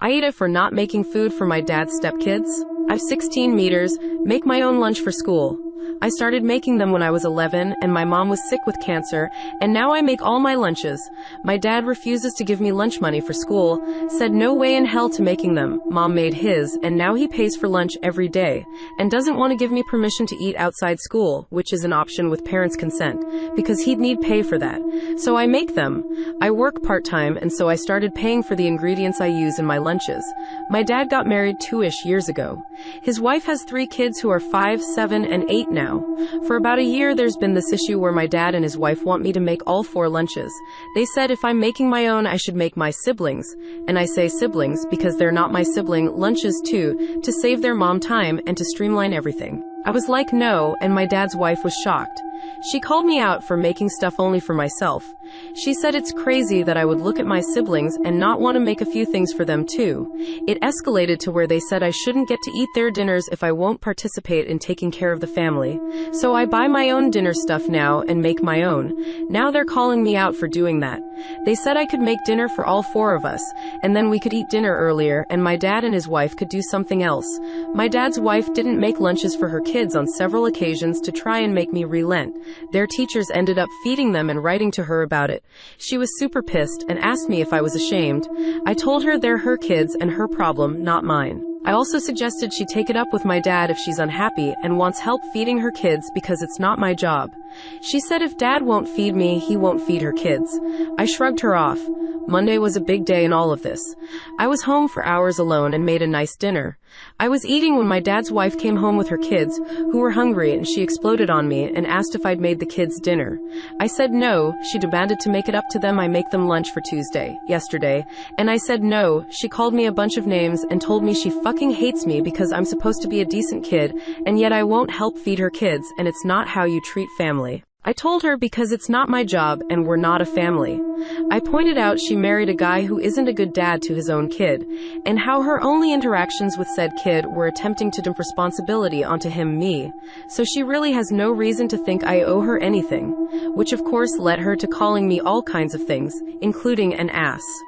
AITA for not making food for my dad's stepkids. I've 16 meters, make my own lunch for school. I started making them when I was 11 and my mom was sick with cancer, and now I make all my lunches. My dad refuses to give me lunch money for school, said no way in hell to making them. Mom made his, and now he pays for lunch every day, and doesn't want to give me permission to eat outside school, which is an option with parents' consent, because he'd need pay for that. So I make them. I work part-time, and so I started paying for the ingredients I use in my lunches. My dad got married 2-ish years ago. His wife has 3 kids who are 5, 7, and 8 now. For about a year, there's been this issue where my dad and his wife want me to make all 4 lunches. They said if I'm making my own, I should make my siblings. And I say siblings because they're not my sibling, lunches too, to save their mom time and to streamline everything. I was like, no, and my dad's wife was shocked. She called me out for making stuff only for myself. She said it's crazy that I would look at my siblings and not want to make a few things for them too. It escalated to where they said I shouldn't get to eat their dinners if I won't participate in taking care of the family. So I buy my own dinner stuff now and make my own. Now they're calling me out for doing that. They said I could make dinner for all 4 of us, and then we could eat dinner earlier, and my dad and his wife could do something else. My dad's wife didn't make lunches for her kids on several occasions to try and make me relent. Their teachers ended up feeding them and writing to her about it. She was super pissed and asked me if I was ashamed. I told her they're her kids and her problem, not mine. I also suggested she take it up with my dad if she's unhappy and wants help feeding her kids because it's not my job. She said if dad won't feed me, he won't feed her kids. I shrugged her off. Monday was a big day in all of this. I was home for hours alone and made a nice dinner. I was eating when my dad's wife came home with her kids, who were hungry, and she exploded on me and asked if I'd made the kids dinner. I said no. She demanded to make it up to them I make them lunch for yesterday, and I said no. She called me a bunch of names and told me she fucking hates me because I'm supposed to be a decent kid, and yet I won't help feed her kids, and it's not how you treat family. I told her because it's not my job and we're not a family. I pointed out she married a guy who isn't a good dad to his own kid, and how her only interactions with said kid were attempting to dump responsibility onto me. So she really has no reason to think I owe her anything, which of course led her to calling me all kinds of things, including an ass.